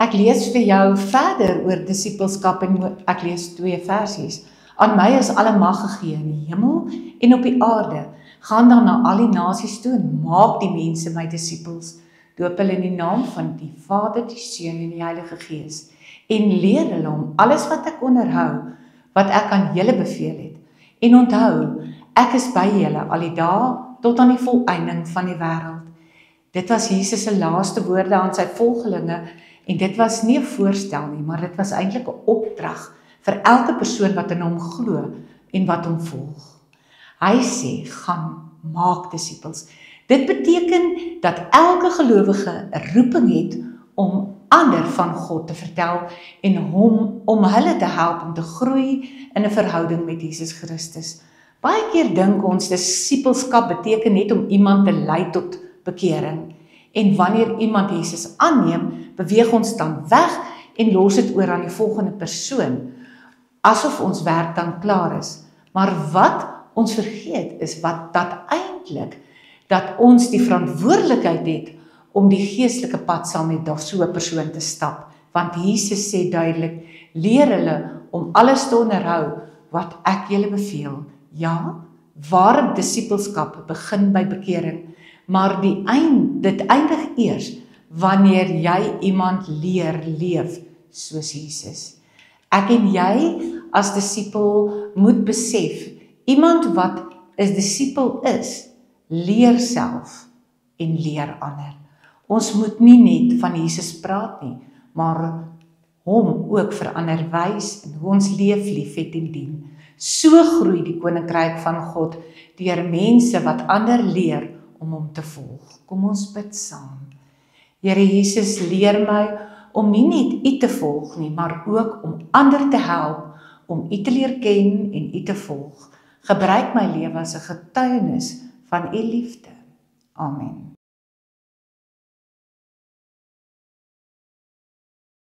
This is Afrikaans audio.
Ek lees vir jou verder oor disippelskap en ek lees 2 versies. Aan my is alle mag gegee in die hemel en op die aarde. Gaan dan na al die nasies toe en maak die mense my disippels. Doop hulle in die naam van die Vader, die Seun en die Heilige Gees. En leer hulle om alles wat ek onderhou, wat ek aan julle beveel het. En onthou, ek is by julle al die dae tot aan die volëinding van die wêreld. Dit was Jesus se laaste woorde aan sy volgelinge en dit was nie 'n voorstel nie, maar dit was eintlik 'n opdrag vir elke persoon wat in hom glo en wat hom volg. Hy sê, gaan maak disippels. Dit beteken dat elke gelowige 'n roeping het om ander van God te vertel en om hulle te help om te groei in 'n verhouding met Jesus Christus. Baie keer dink ons disippelskap beteken net om iemand te lei tot bekering. En wanneer iemand Jesus aanneem, beweeg ons dan weg en los dit oor aan die volgende persoon, asof ons werk dan klaar is. Maar wat ons vergeet is dat eintlik dat ons die verantwoordelikheid het om die geestelike pad saam met so 'n persoon te stap. Want Jesus sê duidelik, leer hulle om alles te onderhou wat ek julle beveel. Ja, ware disippelskap begin by bekering, maar dit eindig eers wanneer jy iemand leer leef soos Jesus. Ek en jy as disipel moet besef, iemand wat 'n disipel is, leer self en leer ander. Ons moet nie net van Jesus praat nie, maar hom ook vir ander wys en hoe ons leef, liefhet en dien. So groei die koninkryk van God deur mense wat ander leer om hom te volg. Kom ons bid saam. Here Jesus, leer my om nie net U te volg nie, maar ook om ander te help om U te leer ken en U te volg. Gebruik my lewe as 'n getuienis van U liefde. Amen.